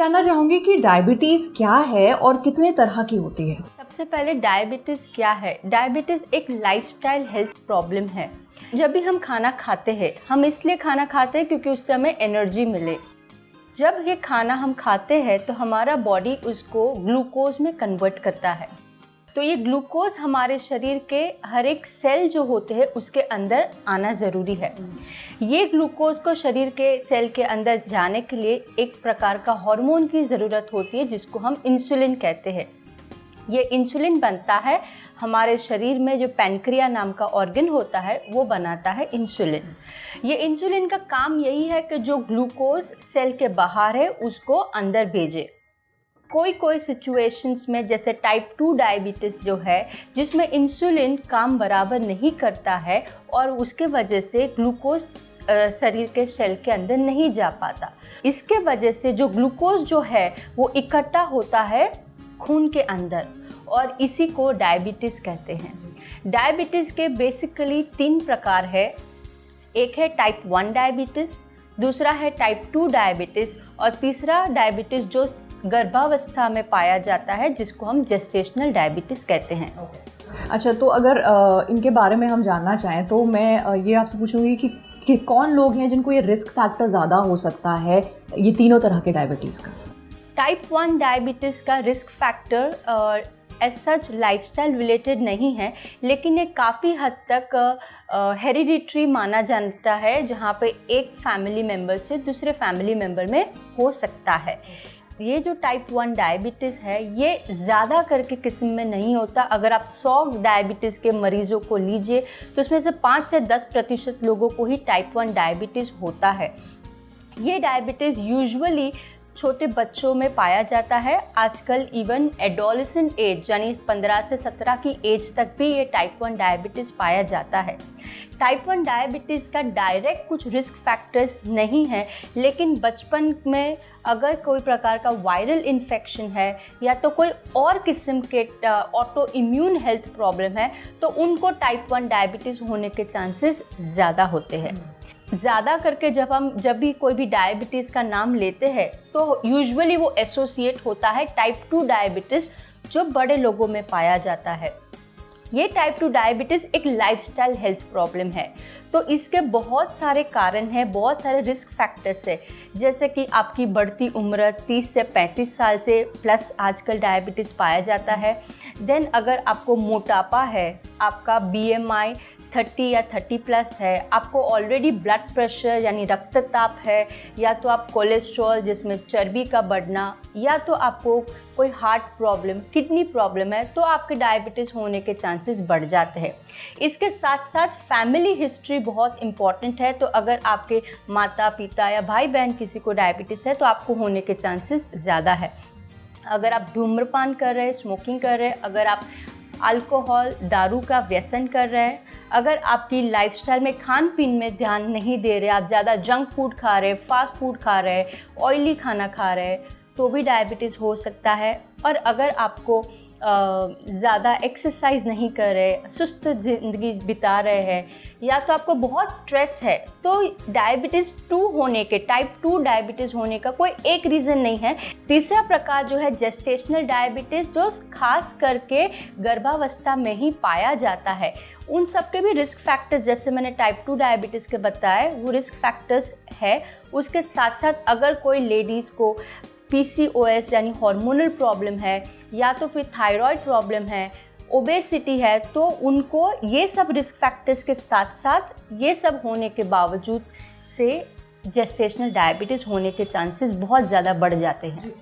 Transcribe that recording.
जानना चाहूँगी कि डायबिटीज़ क्या है और कितने तरह की होती है। सबसे पहले डायबिटीज़ क्या है? डायबिटीज़ एक लाइफस्टाइल हेल्थ प्रॉब्लम है। जब भी हम खाना खाते हैं, हम इसलिए खाना खाते हैं क्योंकि उस समय एनर्जी मिले। जब ये खाना हम खाते हैं तो हमारा बॉडी उसको ग्लूकोज में कन्वर्ट करता है। तो ये ग्लूकोज हमारे शरीर के हर एक सेल जो होते हैं उसके अंदर आना ज़रूरी है। ये ग्लूकोज को शरीर के सेल के अंदर जाने के लिए एक प्रकार का हार्मोन की ज़रूरत होती है जिसको हम इंसुलिन कहते हैं। ये इंसुलिन बनता है हमारे शरीर में, जो पैनक्रिया नाम का ऑर्गन होता है वो बनाता है इंसुलिन। ये इंसुलिन का काम यही है कि जो ग्लूकोज सेल के बाहर है उसको अंदर भेजे। कोई सिचुएशंस में जैसे टाइप 2 डायबिटीज़ जो है, जिसमें इंसुलिन काम बराबर नहीं करता है और उसके वजह से ग्लूकोज शरीर के सेल के अंदर नहीं जा पाता। इसके वजह से जो ग्लूकोज जो है वो इकट्ठा होता है खून के अंदर और इसी को डायबिटीज़ कहते हैं। डायबिटीज़ के बेसिकली 3 प्रकार है। एक है टाइप 1 डायबिटीज़, दूसरा है टाइप 2 डायबिटीज़ और तीसरा डायबिटीज़ जो गर्भावस्था में पाया जाता है जिसको हम जेस्टेशनल डायबिटीज़ कहते हैं। अच्छा, तो अगर इनके बारे में हम जानना चाहें तो मैं ये आपसे पूछूंगी कि कौन लोग हैं जिनको ये रिस्क फैक्टर ज़्यादा हो सकता है ये तीनों तरह के डायबिटीज़ का। टाइप 1 डायबिटीज़ का risk factor as such lifestyle related नहीं है, लेकिन ये काफ़ी हद तक हेरिडिटरी माना जाता है, जहाँ पे एक फैमिली मेम्बर से दूसरे फैमिली मेम्बर में हो सकता है। ये जो टाइप 1 डायबिटीज़ है ये ज़्यादा करके किस्म में नहीं होता। अगर आप 100 डायबिटीज़ के मरीज़ों को लीजिए तो उसमें से 5 से 10% लोगों को ही टाइप 1 डायबिटीज़ होता है। ये डायबिटीज़ यूजुअली छोटे बच्चों में पाया जाता है। आजकल इवन एडोलेसेंट एज यानी 15 से 17 की एज तक भी ये टाइप 1 डायबिटीज़ पाया जाता है। टाइप 1 डायबिटीज़ का डायरेक्ट कुछ रिस्क फैक्टर्स नहीं है, लेकिन बचपन में अगर कोई प्रकार का वायरल इन्फेक्शन है या तो कोई और किस्म के ऑटो इम्यून हेल्थ प्रॉब्लम है तो उनको टाइप 1 डायबिटीज़ होने के चांसेस ज़्यादा होते हैं। ज़्यादा करके जब भी कोई भी डायबिटीज़ का नाम लेते हैं तो यूजुअली वो एसोसिएट होता है टाइप 2 डायबिटीज़ जो बड़े लोगों में पाया जाता है। ये टाइप 2 डायबिटीज़ एक लाइफस्टाइल हेल्थ प्रॉब्लम है, तो इसके बहुत सारे कारण हैं, बहुत सारे रिस्क फैक्टर्स है। जैसे कि आपकी बढ़ती उम्र 30 से 35 साल से प्लस आजकल डायबिटीज़ पाया जाता है। देन अगर आपको मोटापा है, आपका BMI 30 या 30 प्लस है, आपको ऑलरेडी ब्लड प्रेशर यानी रक्तचाप है, या तो आप कोलेस्ट्रॉल जिसमें चर्बी का बढ़ना, या तो आपको कोई हार्ट प्रॉब्लम, किडनी प्रॉब्लम है, तो आपके डायबिटीज़ होने के चांसेस बढ़ जाते हैं। इसके साथ साथ फैमिली हिस्ट्री बहुत इम्पॉर्टेंट है। तो अगर आपके माता पिता या भाई बहन किसी को डायबिटीज़ है तो आपको होने के चांसेस ज़्यादा है। अगर आप धूम्रपान कर रहे हैं, स्मोकिंग कर रहे हैं, अगर आप अल्कोहल दारू का व्यसन कर रहे हैं, अगर आपकी लाइफस्टाइल में खान पीन में ध्यान नहीं दे रहे, आप ज़्यादा जंक फूड खा रहे हैं, फास्ट फूड खा रहे हैं, ऑयली खाना खा रहे हैं, तो भी डायबिटीज़ हो सकता है। और अगर आपको ज़्यादा एक्सरसाइज नहीं कर रहे, सुस्त ज़िंदगी बिता रहे हैं, या तो आपको बहुत स्ट्रेस है, तो डायबिटीज़ 2 होने के, टाइप 2 डायबिटीज़ होने का कोई एक रीज़न नहीं है। तीसरा प्रकार जो है जेस्टेशनल डायबिटीज़, जो खास करके गर्भावस्था में ही पाया जाता है, उन सब के भी रिस्क फैक्टर्स जैसे मैंने टाइप 2 डायबिटीज़ के बताए वो रिस्क फैक्टर्स है। उसके साथ साथ अगर कोई लेडीज़ को PCOS यानी हार्मोनल प्रॉब्लम है, या तो फिर थायराइड प्रॉब्लम है, ओबेसिटी है, तो उनको ये सब रिस्क फैक्टर्स के साथ साथ ये सब होने के बावजूद से जेस्टेशनल डायबिटीज़ होने के चांसेस बहुत ज़्यादा बढ़ जाते हैं।